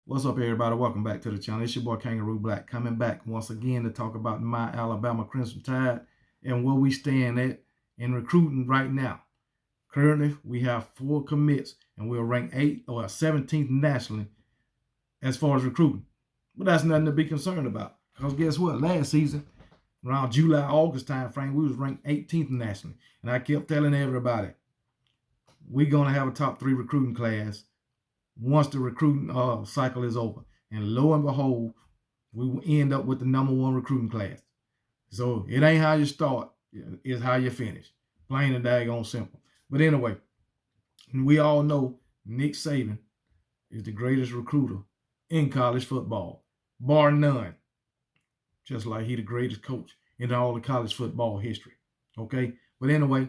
What's up, everybody? Welcome back to the channel. It's your boy Kangaroo Black coming back once again to talk about my Alabama Crimson Tide and where we stand at in recruiting right now. Currently, we have 4 commits and we're ranked 8th or 17th nationally as far as recruiting. But that's nothing to be concerned about because guess what? Last season, around July, August time frame, we was ranked 18th nationally. And I kept telling everybody, we're going to have a top 3 recruiting class once the recruiting cycle is over. And lo and behold, we will end up with the #1 recruiting class. So it ain't how you start, it's how you finish. Plain and daggone simple. But anyway, we all know Nick Saban is the greatest recruiter in college football, bar none. Just like he the greatest coach in all the college football history. Okay? But anyway,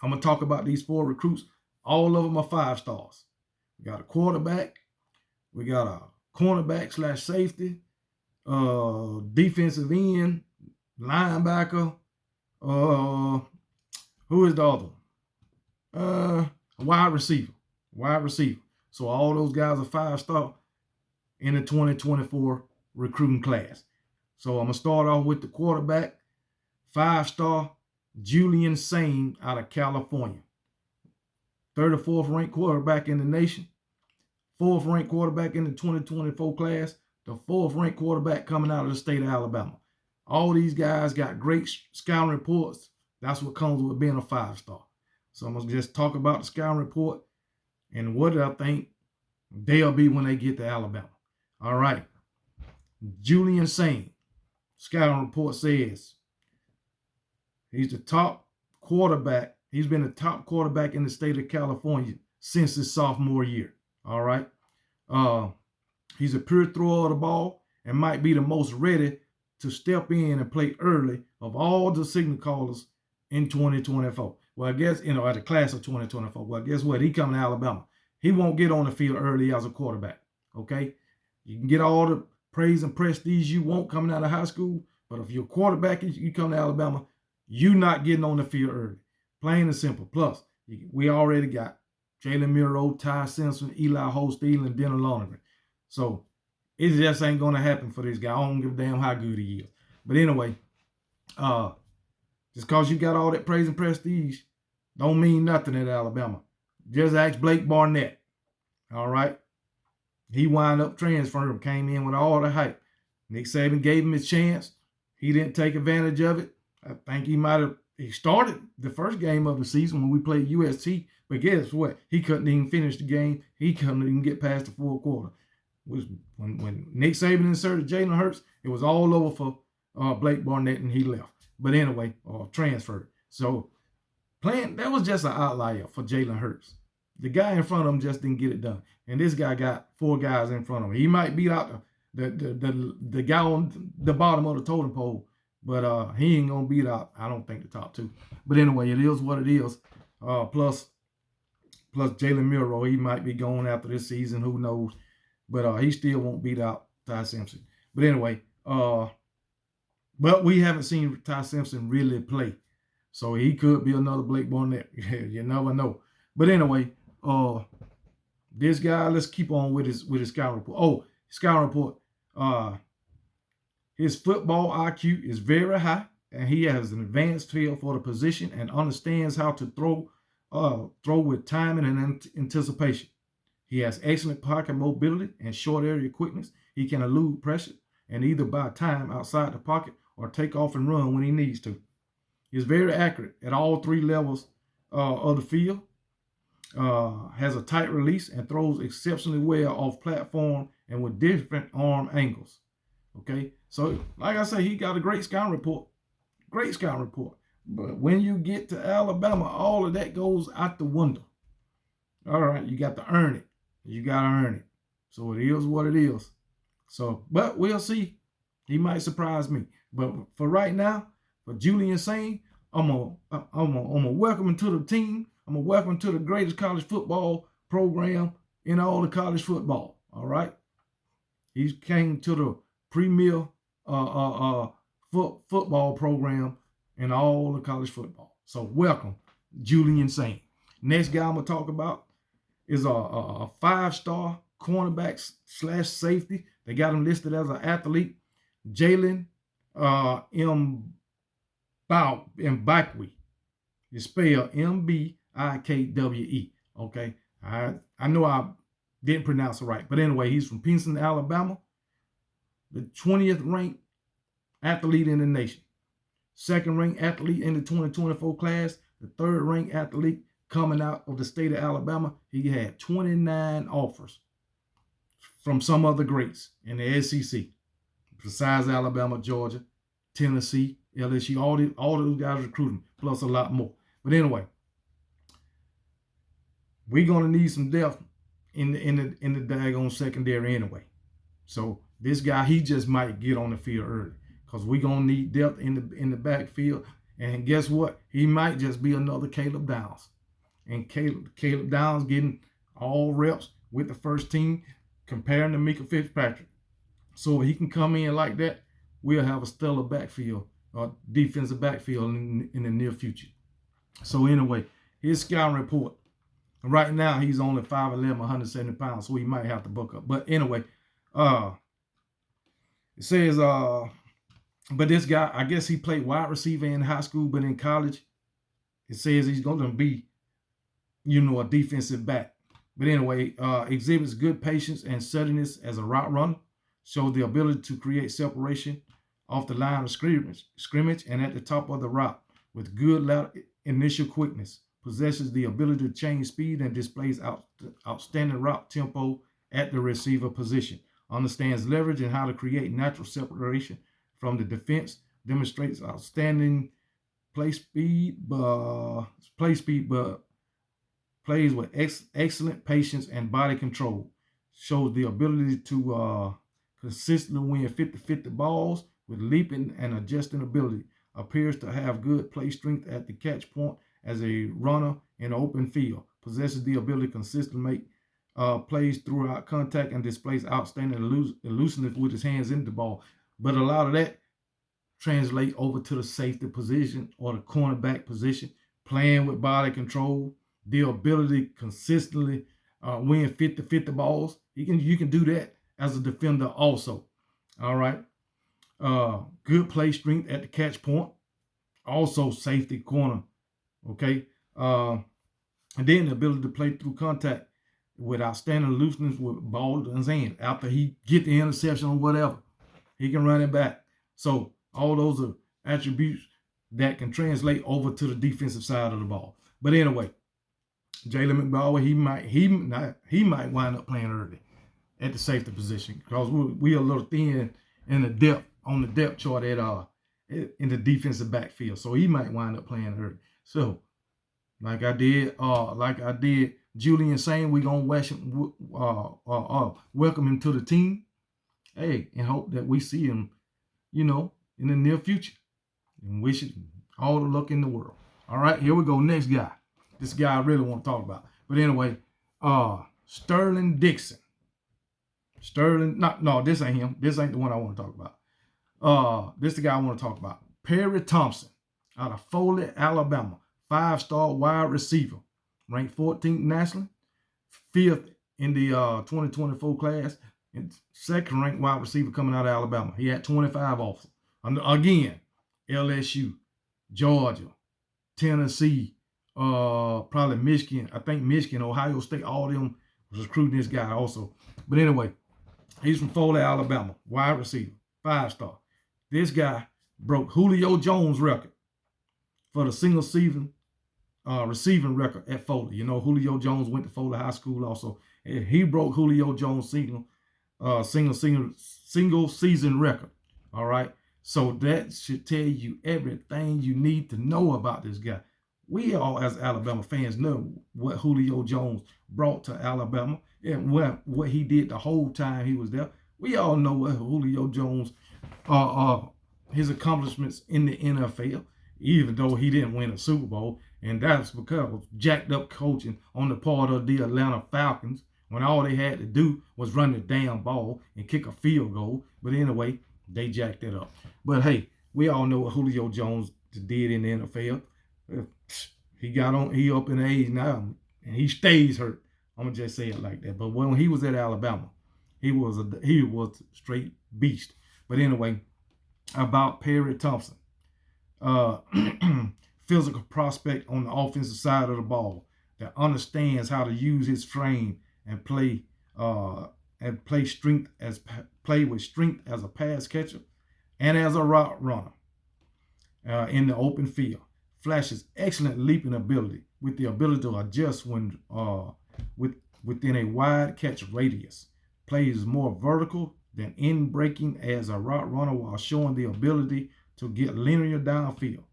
I'm going to talk about these 4 recruits. All of them are 5 stars. We got a quarterback. We got a cornerback / safety, defensive end, linebacker. Who is the other? Wide receiver. So all those guys are 5-star in the 2024 recruiting class. So I'm going to start off with the quarterback, 5-star Julian Sayin out of California. 34th ranked quarterback in the nation. 4th ranked quarterback in the 2024 class. The 4th ranked quarterback coming out of the state of Alabama. All these guys got great scouting reports. That's what comes with being a 5-star. So I'm going to just talk about the scouting report and what I think they'll be when they get to Alabama. All right. Julian Sayin. Scouting report says he's the top quarterback. He's been the top quarterback in the state of California since his sophomore year. All right. He's a pure thrower of the ball and might be the most ready to step in and play early of all the signal callers in 2024. Well, I guess, at the class of 2024. Well, guess what? He coming to Alabama. He won't get on the field early as a quarterback. Okay. You can get all the praise and prestige you want coming out of high school, but if you're a quarterback and you come to Alabama, you're not getting on the field early. Plain and simple. Plus, we already got Jalen, Ty Simpson, Eli Holstein, and Denner Lonergan. So it just ain't going to happen for this guy. I don't give a damn how good he is. But anyway, just because you got all that praise and prestige don't mean nothing at Alabama. Just ask Blake Barnett. All right. He wound up transferring, came in with all the hype. Nick Saban gave him his chance. He didn't take advantage of it. I think he started the first game of the season when we played UST, but guess what? He couldn't even finish the game. He couldn't even get past the 4th quarter. When Nick Saban inserted Jalen Hurts, it was all over for Blake Barnett, and he left. But anyway, transferred. So that was just an outlier for Jalen Hurts. The guy in front of him just didn't get it done. And this guy got 4 guys in front of him. He might beat out the guy on the bottom of the totem pole, but he ain't going to beat out, I don't think, the top 2. But anyway, it is what it is. Plus Jalen Milroe, he might be going after this season. Who knows? But he still won't beat out Ty Simpson. But anyway, but we haven't seen Ty Simpson really play. So he could be another Blake Barnett. You never know. But anyway, this guy, let's keep on with his scouting report. Oh, scouting report. His football IQ is very high, and he has an advanced feel for the position and understands how to throw with timing and anticipation. He has excellent pocket mobility and short area quickness. He can elude pressure and either buy time outside the pocket or take off and run when he needs to. He's very accurate at all 3 levels of the field. Has a tight release and throws exceptionally well off platform and with different arm angles. Okay, so like I say, he got a great scouting report. Great scouting report. But when you get to Alabama, all of that goes out the window. All right, you got to earn it. You got to earn it. So it is what it is. So, but we'll see. He might surprise me. But for right now, for Julian Sayin, I'm gonna welcome him to the team. I'm gonna welcome him to the greatest college football program in all the college football. All right. He came to the premier football program in all the college football. So welcome, Julian Sayin. Next guy I'm gonna talk about is a 5-star cornerback / safety. They got him listed as an athlete. Jalen Mbakwe. You spell Mbikwe. Okay. I know I didn't pronounce it right. But anyway, he's from Pinson, Alabama. The 20th ranked athlete in the nation. Second ranked athlete in the 2024 class. The third ranked athlete coming out of the state of Alabama. He had 29 offers from some other greats in the SEC. Besides Alabama, Georgia, Tennessee, LSU, all those guys recruiting, plus a lot more. But anyway, we're gonna need some depth in the daggone secondary anyway. So this guy, he just might get on the field early because we're gonna need depth in the backfield. And guess what? He might just be another Caleb Downs. And Caleb Downs getting all reps with the first team, comparing to Mika Fitzpatrick. So if he can come in like that, we'll have a stellar backfield, defensive backfield in the near future. So anyway, his scouting report. Right now, he's only 5'11", 170 pounds, so he might have to buck up. But anyway, it says, but this guy, I guess he played wide receiver in high school, but in college, it says he's going to be, a defensive back. But anyway, exhibits good patience and steadiness as a route runner, shows the ability to create separation off the line of scrimmage and at the top of the route with good initial quickness, possesses the ability to change speed and displays outstanding route tempo at the receiver position, understands leverage and how to create natural separation from the defense, demonstrates outstanding play speed, but plays with excellent patience and body control, shows the ability to consistently win 50-50 balls with leaping and adjusting ability, appears to have good play strength at the catch point as a runner in open field, possesses the ability to consistently make plays throughout contact and displays outstanding elusiveness with his hands in the ball. But a lot of that translate over to the safety position or the cornerback position, playing with body control, the ability to consistently win 50-50 balls. You can do that as a defender also. All right. Good play strength at the catch point. Also safety corner. Okay. And then the ability to play through contact with outstanding looseness with ball in his hand. After he get the interception or whatever, he can run it back. So all those are attributes that can translate over to the defensive side of the ball. But anyway, Jalen Mbakwe, he might wind up playing early at the safety position because we are a little thin in the depth on the depth chart in the defensive backfield. So he might wind up playing early. So like I did Julian Sayin, we're gonna welcome him to the team. Hey, and hope that we see him, in the near future. And wish him all the luck in the world. All right, here we go. Next guy. This guy I really want to talk about. But anyway, Sterling Dixon. No, this ain't him. This ain't the one I want to talk about. This is the guy I want to talk about. Perry Thompson out of Foley, Alabama. 5-star wide receiver. Ranked 14th nationally. 5th in the 2024 class. And second ranked wide receiver coming out of Alabama. He had 25 offers. Again, LSU, Georgia, Tennessee, probably Michigan. I think Michigan, Ohio State, all of them was recruiting this guy also. But anyway, he's from Foley, Alabama. Wide receiver, 5-star. This guy broke Julio Jones' record for the single season receiving record at Foley. Julio Jones went to Foley High School also. And he broke Julio Jones' single season record. All right. So that should tell you everything you need to know about this guy. We all, as Alabama fans, know what Julio Jones brought to Alabama and what he did the whole time he was there. We all know what Julio Jones, his accomplishments in the NFL, even though he didn't win a Super Bowl. And that's because of jacked up coaching on the part of the Atlanta Falcons when all they had to do was run the damn ball and kick a field goal. But anyway, they jacked it up. But hey, we all know what Julio Jones did in the NFL. He up in age now, and he stays hurt. I'm gonna just say it like that. But when he was at Alabama, he was a straight beast. But anyway, about Perry Thompson, uh, physical prospect on the offensive side of the ball that understands how to use his frame and play with strength as a pass catcher and as a route runner in the open field. Flashes excellent leaping ability with the ability to adjust when within a wide catch radius. Plays more vertical than in breaking as a route runner while showing the ability to get linear downfield.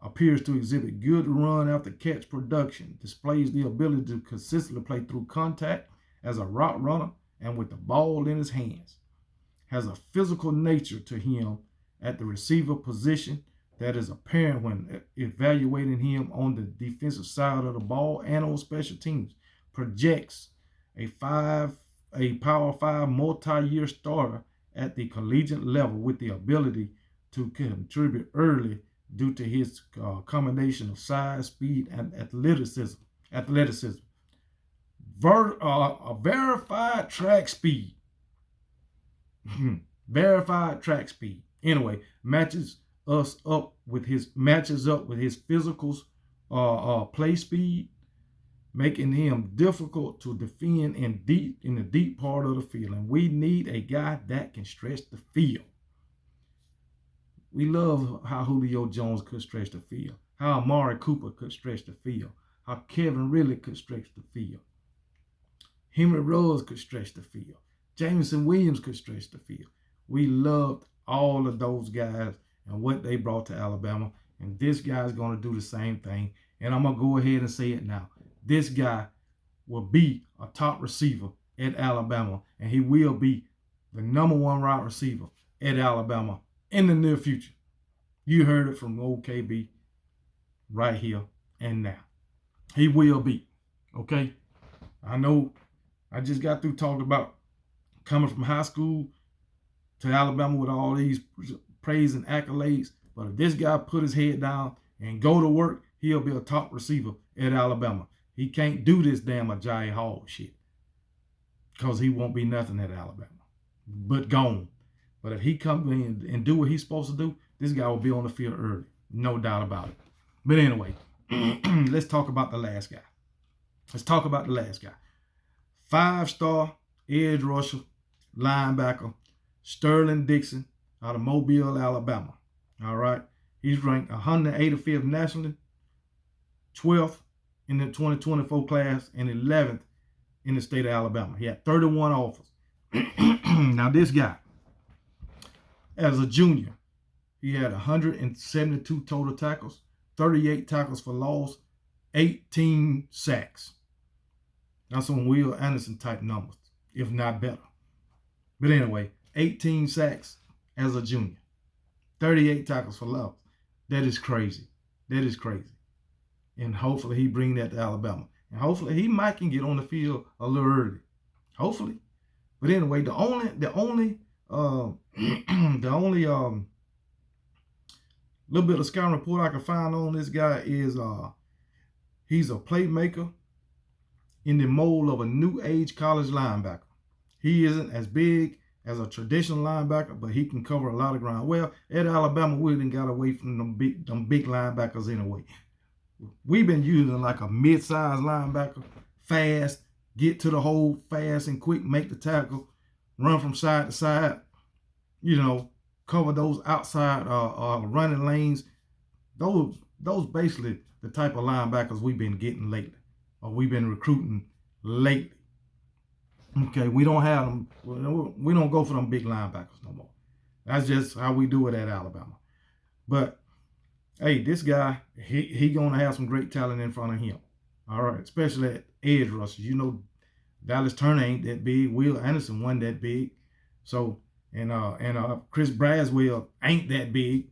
Appears to exhibit good run after catch production. Displays the ability to consistently play through contact as a route runner and with the ball in his hands. Has a physical nature to him at the receiver position that is apparent when evaluating him on the defensive side of the ball and on special teams. Projects a Power 5 multi-year starter at the collegiate level with the ability to contribute early due to his combination of size, speed, and athleticism. A verified track speed. Verified track speed. Anyway, matches up with his physicals, play speed, making him difficult to defend in the deep part of the field. And we need a guy that can stretch the field. We love how Julio Jones could stretch the field, how Amari Cooper could stretch the field, how Kevin Ridley could stretch the field. Henry Ruggs could stretch the field. Jameson Williams could stretch the field. We loved all of those guys and what they brought to Alabama. And this guy's going to do the same thing. And I'm going to go ahead and say it now. This guy will be a top receiver at Alabama. And he will be the number one wide receiver at Alabama in the near future. You heard it from old KB right here and now. He will be. Okay? I know I just got through talking about coming from high school to Alabama with all these praise and accolades. But if this guy put his head down and go to work, he'll be a top receiver at Alabama. He can't do this damn Ajayi Hall shit because he won't be nothing at Alabama but gone. But if he come in and do what he's supposed to do, this guy will be on the field early. No doubt about it. But anyway, let's talk about the last guy. 5-star edge rusher, linebacker, Sterling Dixon out of Mobile, Alabama. All right. He's ranked 185th nationally, 12th in the 2024 class, and 11th in the state of Alabama. He had 31 offers. Now, this guy, as a junior, he had 172 total tackles, 38 tackles for loss, 18 sacks. That's some Will Anderson type numbers, if not better. But anyway, 18 sacks as a junior, 38 tackles for loss. That is crazy. And hopefully he bring that to Alabama. And hopefully he might can get on the field a little early. Hopefully. But anyway, the only little bit of scouting report I can find on this guy is he's a playmaker in the mold of a new age college linebacker. He isn't as big as a traditional linebacker, but he can cover a lot of ground. Well, at Alabama, we didn't got away from them big linebackers anyway. We've been using like a mid-sized linebacker, fast, get to the hole fast and quick, make the tackle, run from side to side, cover those outside running lanes. Those basically the type of linebackers we've been getting lately, or we've been recruiting lately. Okay, we don't have them. We don't go for them big linebackers no more. That's just how we do it at Alabama. But hey, this guy, he gonna have some great talent in front of him. All right, especially at edge rushers. Dallas Turner ain't that big. Will Anderson wasn't that big. So and Chris Braswell ain't that big.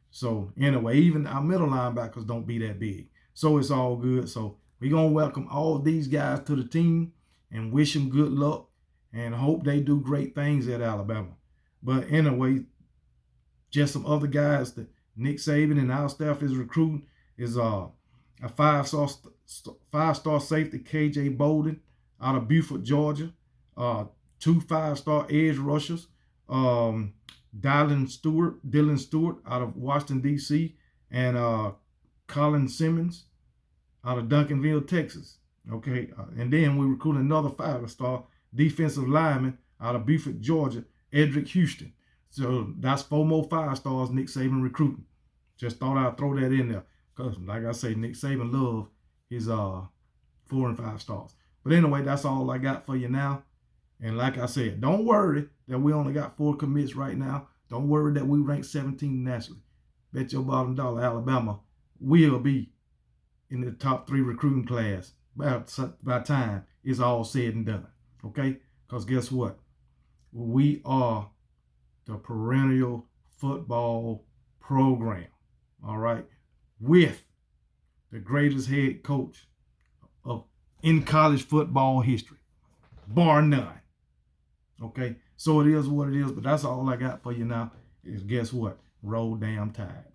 So anyway, even our middle linebackers don't be that big. So it's all good. So we're gonna welcome all these guys to the team and wish them good luck and hope they do great things at Alabama. But anyway, just some other guys that Nick Saban and our staff is recruiting is a 5-star safety, KJ Bolden, out of Beaufort, Georgia. 2 5-star edge rushers. Dylan Stewart out of Washington, D.C. and Colin Simmons out of Duncanville, Texas. Okay, and then we recruited another 5-star defensive lineman out of Beaufort, Georgia, Edric Houston. So that's 4 more 5-stars Nick Saban recruiting. Just thought I'd throw that in there because, like I say, Nick Saban love his 4 and 5 stars. But anyway, that's all I got for you now. And like I said, don't worry that we only got 4 commits right now. Don't worry that we ranked 17 nationally. Bet your bottom dollar Alabama will be in the top 3 recruiting class by time it's all said and done. Okay? Because guess what? We are the perennial football program. All right? With the greatest head coach in college football history, bar none. Okay? So it is what it is, but that's all I got for you now is guess what? Roll damn Tide.